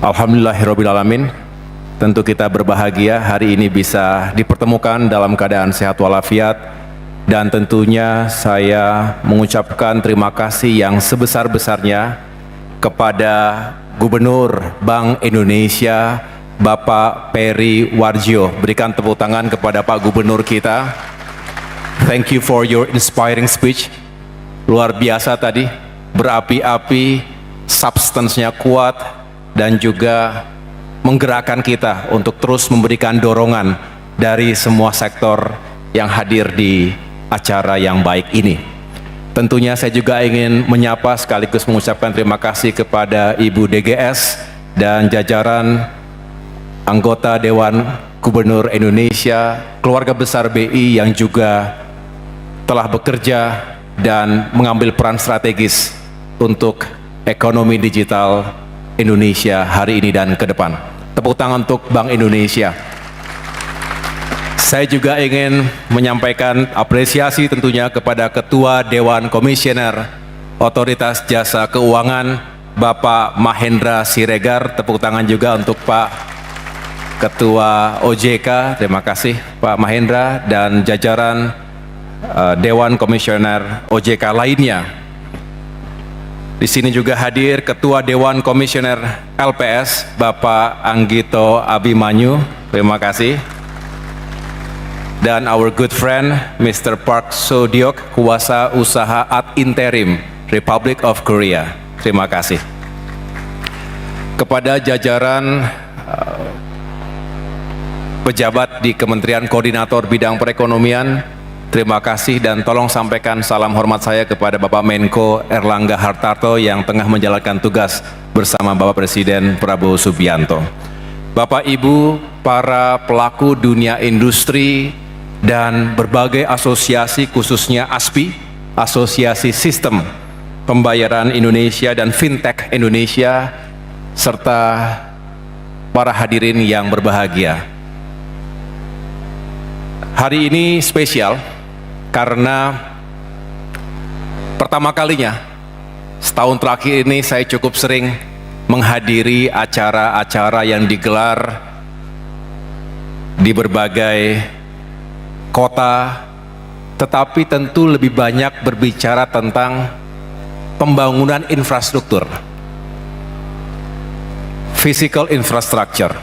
Alhamdulillahirrabbilalamin. Tentu kita berbahagia hari ini bisa dipertemukan dalam keadaan sehat walafiat, dan tentunya saya mengucapkan terima kasih yang sebesar-besarnya kepada Gubernur Bank Indonesia Bapak Peri Warjio. Berikan tepuk tangan kepada Pak Gubernur kita. Thank you for your inspiring speech. Luar biasa tadi, berapi-api, substance-nya kuat, dan juga menggerakkan kita untuk terus memberikan dorongan dari semua sektor yang hadir di acara yang baik ini. Tentunya saya juga ingin menyapa sekaligus mengucapkan terima kasih kepada Ibu DGS dan jajaran anggota Dewan Gubernur Indonesia, keluarga besar BI yang juga telah bekerja dan mengambil peran strategis untuk ekonomi digital Indonesia hari ini dan ke depan. Tepuk tangan untuk Bank Indonesia. Saya juga ingin menyampaikan apresiasi tentunya kepada Ketua Dewan Komisioner Otoritas Jasa Keuangan, Bapak Mahendra Siregar. Tepuk tangan juga untuk Pak Ketua OJK. Terima kasih Pak Mahendra dan jajaran Dewan Komisioner OJK lainnya. Di sini juga hadir Ketua Dewan Komisioner LPS, Bapak Anggito Abimanyu. Terima kasih. Dan our good friend, Mr. Park So-deok, Kuasa Usaha ad interim, Republic of Korea. Terima kasih. Kepada jajaran pejabat di Kementerian Koordinator Bidang Perekonomian, terima kasih dan tolong sampaikan salam hormat saya kepada Bapak Menko Erlangga Hartarto yang tengah menjalankan tugas bersama Bapak Presiden Prabowo Subianto. Bapak Ibu, para pelaku dunia industri dan berbagai asosiasi khususnya ASPI, Asosiasi Sistem Pembayaran Indonesia dan Fintech Indonesia, serta para hadirin yang berbahagia. Hari ini spesial karena pertama kalinya setahun terakhir ini saya cukup sering menghadiri acara-acara yang digelar di berbagai kota, tetapi tentu lebih banyak berbicara tentang pembangunan infrastruktur, physical infrastructure,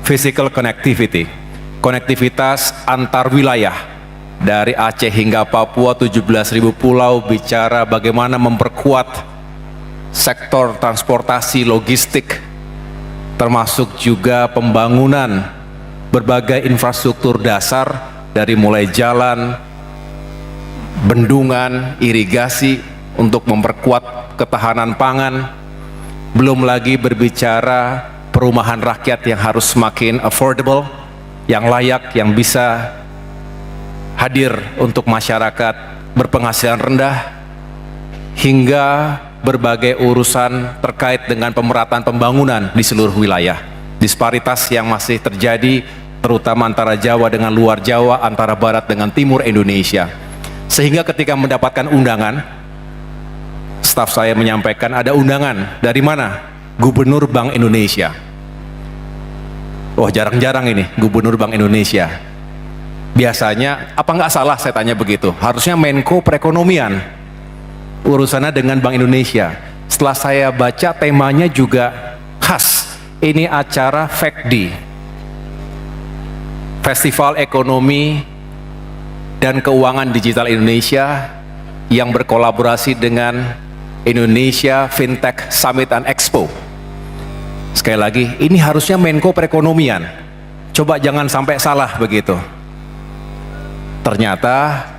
physical connectivity, konektivitas antar wilayah. Dari Aceh hingga Papua 17.000 pulau, bicara bagaimana memperkuat sektor transportasi logistik, termasuk juga pembangunan berbagai infrastruktur dasar dari mulai jalan, bendungan, irigasi untuk memperkuat ketahanan pangan. Belum lagi berbicara perumahan rakyat yang harus semakin affordable, yang layak, yang bisa hadir untuk masyarakat berpenghasilan rendah, hingga berbagai urusan terkait dengan pemerataan pembangunan di seluruh wilayah. Disparitas yang masih terjadi terutama antara Jawa dengan luar Jawa, antara Barat dengan Timur Indonesia. Sehingga ketika mendapatkan undangan, staf saya menyampaikan ada undangan dari mana? Gubernur Bank Indonesia. Wah, jarang-jarang ini Gubernur Bank Indonesia. Biasanya, apa nggak salah saya tanya begitu, harusnya Menko Perekonomian, urusannya dengan Bank Indonesia. Setelah saya baca temanya juga khas, ini acara FECDI, Festival Ekonomi dan Keuangan Digital Indonesia, yang berkolaborasi dengan Indonesia Fintech Summit and Expo. Sekali lagi, ini harusnya Menko Perekonomian, coba jangan sampai salah begitu. Ternyata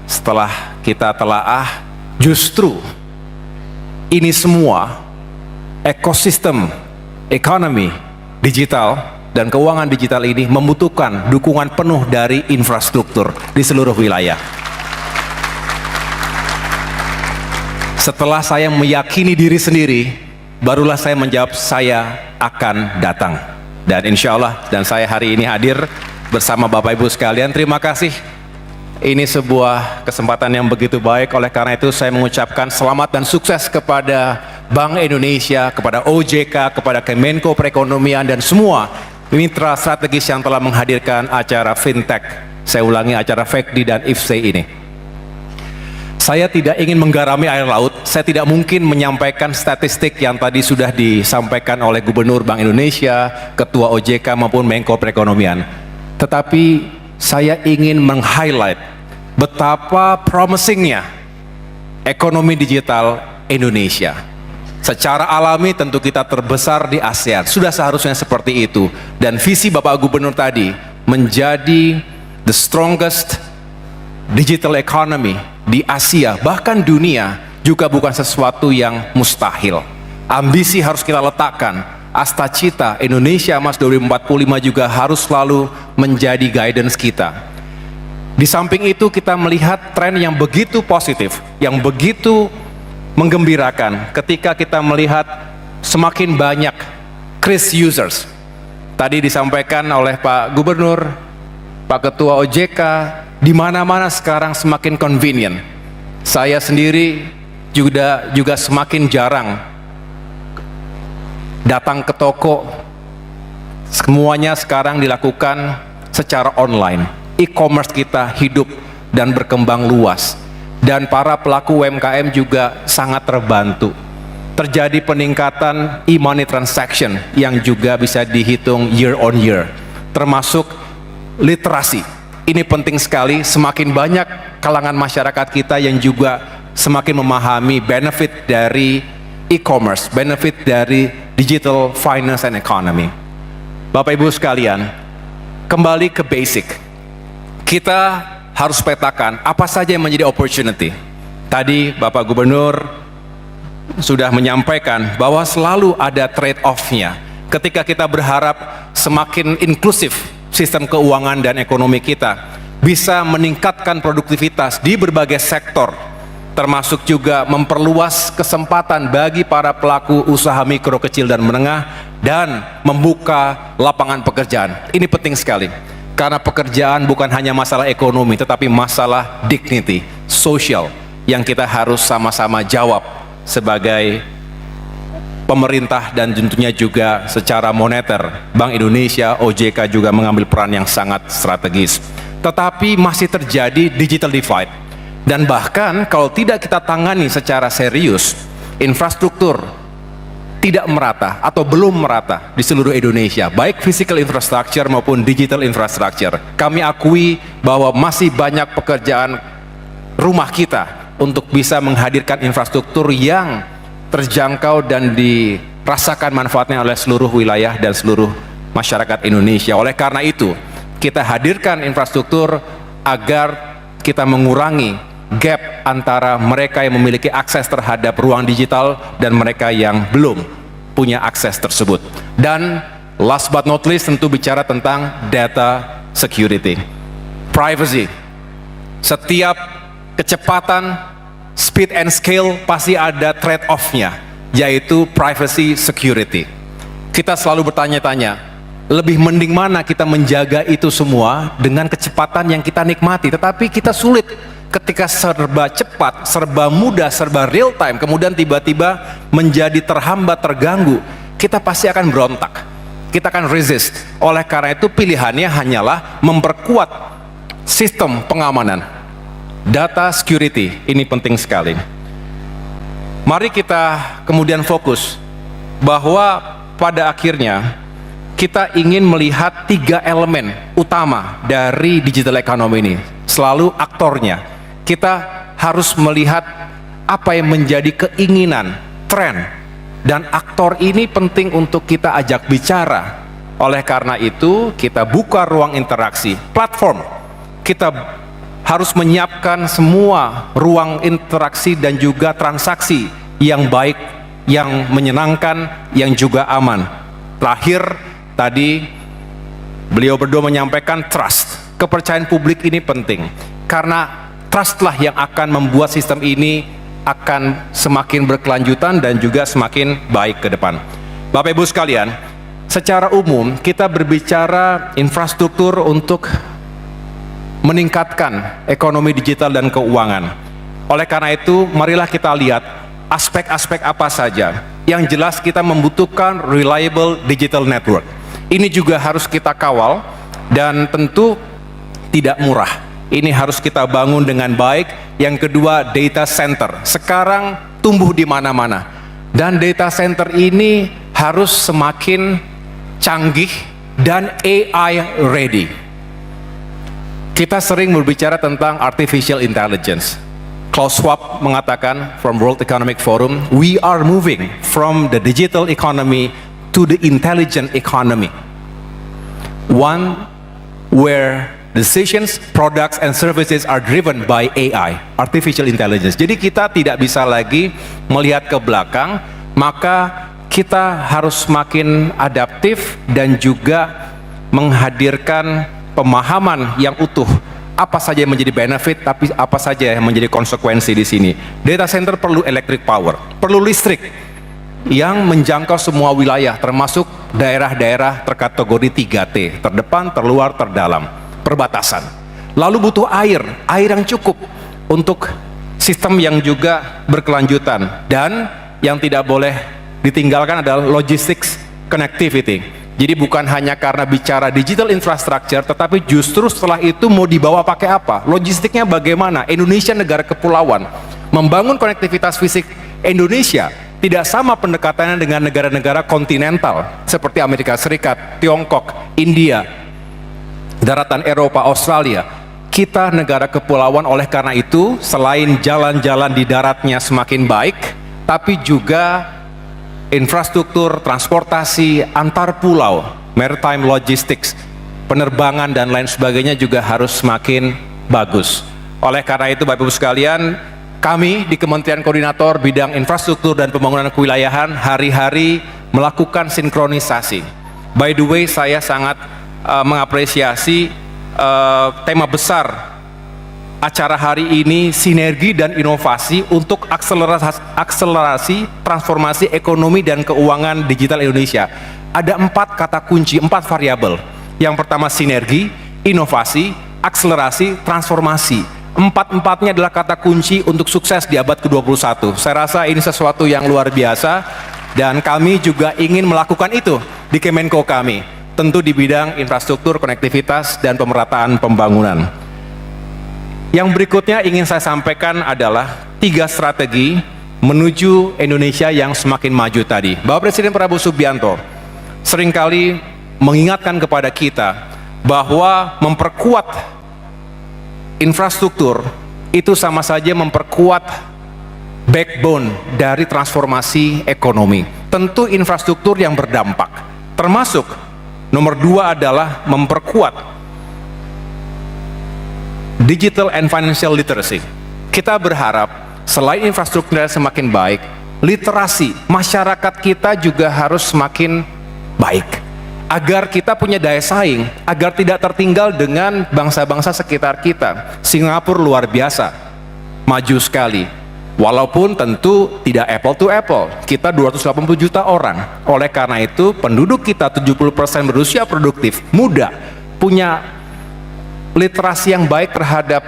setelah kita telaah, justru ini semua ekosistem ekonomi digital dan keuangan digital ini membutuhkan dukungan penuh dari infrastruktur di seluruh wilayah. Setelah saya meyakini diri sendiri, barulah saya menjawab saya akan datang. Dan insya Allah, dan saya hari ini hadir bersama Bapak Ibu sekalian. Terima kasih. Ini sebuah kesempatan yang begitu baik, oleh karena itu saya mengucapkan selamat dan sukses kepada Bank Indonesia, kepada OJK, kepada Kemenko Perekonomian, dan semua mitra strategis yang telah menghadirkan acara fintech. Saya ulangi, acara FECDI dan IFC ini. Saya tidak ingin menggarami air laut, saya tidak mungkin menyampaikan statistik yang tadi sudah disampaikan oleh Gubernur Bank Indonesia, Ketua OJK maupun Menko Perekonomian. Tetapi saya ingin meng-highlight betapa promisingnya ekonomi digital Indonesia. Secara alami tentu kita terbesar di ASEAN, sudah seharusnya seperti itu. Dan visi Bapak Gubernur tadi menjadi the strongest digital economy di Asia, bahkan dunia, juga bukan sesuatu yang mustahil. Ambisi harus kita letakkan. Asta cita Indonesia Emas 2045 juga harus selalu menjadi guidance kita. Di samping itu kita melihat tren yang begitu positif, yang begitu menggembirakan ketika kita melihat semakin banyak Kris users. Tadi disampaikan oleh Pak Gubernur, Pak Ketua OJK, di mana-mana sekarang semakin convenient. Saya sendiri juga semakin jarang datang ke toko. Semuanya sekarang dilakukan secara online. E-commerce kita hidup dan berkembang luas. Dan para pelaku UMKM juga sangat terbantu. Terjadi peningkatan e-money transaction yang juga bisa dihitung year on year. Termasuk literasi. Ini penting sekali, semakin banyak kalangan masyarakat kita yang juga semakin memahami benefit dari e-commerce, benefit dari digital finance and economy. Bapak Ibu sekalian, kembali ke basic. Kita harus petakan apa saja yang menjadi opportunity. Tadi Bapak Gubernur sudah menyampaikan bahwa selalu ada trade-off-nya. Ketika kita berharap semakin inklusif sistem keuangan dan ekonomi kita bisa meningkatkan produktivitas di berbagai sektor, termasuk juga memperluas kesempatan bagi para pelaku usaha mikro, kecil, dan menengah, dan membuka lapangan pekerjaan. Ini penting sekali, karena pekerjaan bukan hanya masalah ekonomi, tetapi masalah dignity, social, yang kita harus sama-sama jawab sebagai pemerintah dan tentunya juga secara moneter. Bank Indonesia, OJK juga mengambil peran yang sangat strategis. Tetapi masih terjadi digital divide. Dan bahkan kalau tidak kita tangani secara serius, infrastruktur tidak merata atau belum merata di seluruh Indonesia, baik physical infrastructure maupun digital infrastructure. Kami akui bahwa masih banyak pekerjaan rumah kita untuk bisa menghadirkan infrastruktur yang terjangkau dan dirasakan manfaatnya oleh seluruh wilayah dan seluruh masyarakat Indonesia. Oleh karena itu, kita hadirkan infrastruktur agar kita mengurangi gap antara mereka yang memiliki akses terhadap ruang digital dan mereka yang belum punya akses tersebut. Dan last but not least, tentu bicara tentang data security, privacy. Setiap kecepatan, speed and scale pasti ada trade-off-nya, yaitu privacy security. Kita selalu bertanya-tanya, lebih mending mana kita menjaga itu semua dengan kecepatan yang kita nikmati, tetapi kita sulit ketika serba cepat, serba mudah, serba real time, kemudian tiba-tiba menjadi terhambat, terganggu, kita pasti akan berontak, kita akan resist. Oleh karena itu pilihannya hanyalah memperkuat sistem pengamanan. Data security ini penting sekali. Mari kita kemudian fokus bahwa pada akhirnya kita ingin melihat 3 elemen utama dari digital economy ini. Selalu aktornya. Kita harus melihat apa yang menjadi keinginan, tren, dan aktor ini penting untuk kita ajak bicara. Oleh karena itu kita buka ruang interaksi, platform. Kita harus menyiapkan semua ruang interaksi dan juga transaksi yang baik, yang menyenangkan, yang juga aman. Terakhir, tadi beliau berdua menyampaikan trust. Kepercayaan publik ini penting, karena trustlah yang akan membuat sistem ini akan semakin berkelanjutan dan juga semakin baik ke depan. Bapak Ibu sekalian, secara umum kita berbicara infrastruktur untuk meningkatkan ekonomi digital dan keuangan. Oleh karena itu, marilah kita lihat aspek-aspek apa saja. Yang jelas kita membutuhkan reliable digital network. Ini juga harus kita kawal dan tentu tidak murah. Ini harus kita bangun dengan baik. Yang kedua, data center. Sekarang tumbuh di mana-mana. Dan data center ini harus semakin canggih dan AI ready. Kita sering berbicara tentang artificial intelligence. Klaus Schwab mengatakan from World Economic Forum, we are moving from the digital economy to the intelligent economy. One where decisions, products, and services are driven by AI, artificial intelligence. Jadi kita tidak bisa lagi melihat ke belakang, maka kita harus semakin adaptif dan juga menghadirkan pemahaman yang utuh. Apa saja yang menjadi benefit, tapi apa saja yang menjadi konsekuensi di sini. Data center perlu electric power, perlu listrik yang menjangkau semua wilayah, termasuk daerah-daerah terkategori 3T, terdepan, terluar, terdalam, perbatasan. Lalu butuh air yang cukup untuk sistem yang juga berkelanjutan. Dan yang tidak boleh ditinggalkan adalah logistics connectivity. Jadi bukan hanya karena bicara digital infrastructure, tetapi justru setelah itu mau dibawa pakai apa? Logistiknya bagaimana? Indonesia negara kepulauan. Membangun konektivitas fisik Indonesia tidak sama pendekatannya dengan negara-negara kontinental seperti Amerika Serikat, Tiongkok, India, daratan Eropa, Australia. Kita negara kepulauan, oleh karena itu selain jalan-jalan di daratnya semakin baik, tapi juga infrastruktur transportasi antar pulau, maritime logistics, penerbangan dan lain sebagainya juga harus semakin bagus. Oleh karena itu Bapak Ibu sekalian, kami di Kementerian Koordinator Bidang Infrastruktur dan Pembangunan Kewilayahan hari-hari melakukan sinkronisasi. By the way, saya sangat mengapresiasi tema besar acara hari ini, sinergi dan inovasi untuk akselerasi transformasi ekonomi dan keuangan digital Indonesia. Ada 4 kata kunci, 4 variabel. Yang pertama sinergi, inovasi, akselerasi, transformasi. Empat-empatnya adalah kata kunci untuk sukses di abad ke-21. Saya rasa ini sesuatu yang luar biasa dan kami juga ingin melakukan itu di Kemenko kami, tentu di bidang infrastruktur, konektivitas, dan pemerataan pembangunan. Yang berikutnya ingin saya sampaikan adalah 3 strategi menuju Indonesia yang semakin maju tadi. Bapak Presiden Prabowo Subianto seringkali mengingatkan kepada kita bahwa memperkuat infrastruktur itu sama saja memperkuat backbone dari transformasi ekonomi. Tentu infrastruktur yang berdampak, termasuk nomor 2 adalah memperkuat digital and financial literacy. Kita berharap selain infrastrukturnya semakin baik, literasi masyarakat kita juga harus semakin baik agar kita punya daya saing, agar tidak tertinggal dengan bangsa-bangsa sekitar kita. Singapura luar biasa, maju sekali. Walaupun tentu tidak apple to apple, kita 280 juta orang. Oleh karena itu penduduk kita 70% berusia produktif, muda, punya literasi yang baik terhadap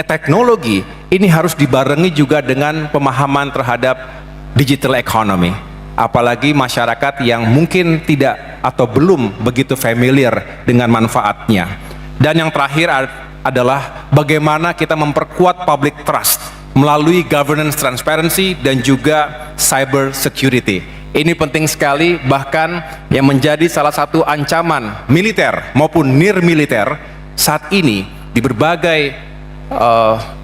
teknologi. Ini harus dibarengi juga dengan pemahaman terhadap digital economy. Apalagi masyarakat yang mungkin tidak atau belum begitu familiar dengan manfaatnya. Dan yang terakhir adalah bagaimana kita memperkuat public trust melalui governance transparency dan juga cyber security. Ini penting sekali, bahkan yang menjadi salah satu ancaman militer maupun near militer saat ini di berbagai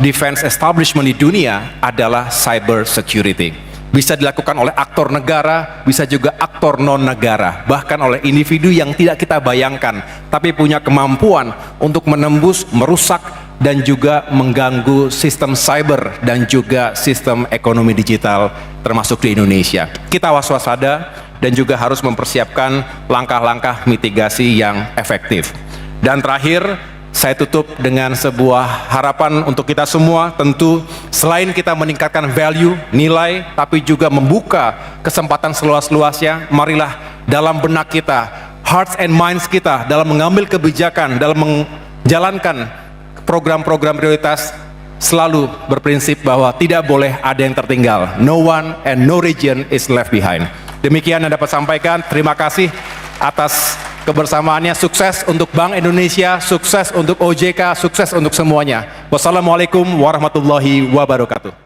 defense establishment di dunia adalah cyber security. Bisa dilakukan oleh aktor negara, bisa juga aktor non-negara, bahkan oleh individu yang tidak kita bayangkan, tapi punya kemampuan untuk menembus, merusak, dan juga mengganggu sistem cyber dan juga sistem ekonomi digital termasuk di Indonesia. Kita waspada dan juga harus mempersiapkan langkah-langkah mitigasi yang efektif. Dan terakhir, saya tutup dengan sebuah harapan untuk kita semua. Tentu selain kita meningkatkan value, nilai, tapi juga membuka kesempatan seluas-luasnya, marilah dalam benak kita, hearts and minds kita dalam mengambil kebijakan, dalam menjalankan program-program prioritas selalu berprinsip bahwa tidak boleh ada yang tertinggal. No one and no region is left behind. Demikian yang dapat sampaikan. Terima kasih atas kebersamaannya. Sukses untuk Bank Indonesia, sukses untuk OJK, sukses untuk semuanya. Wassalamualaikum warahmatullahi wabarakatuh.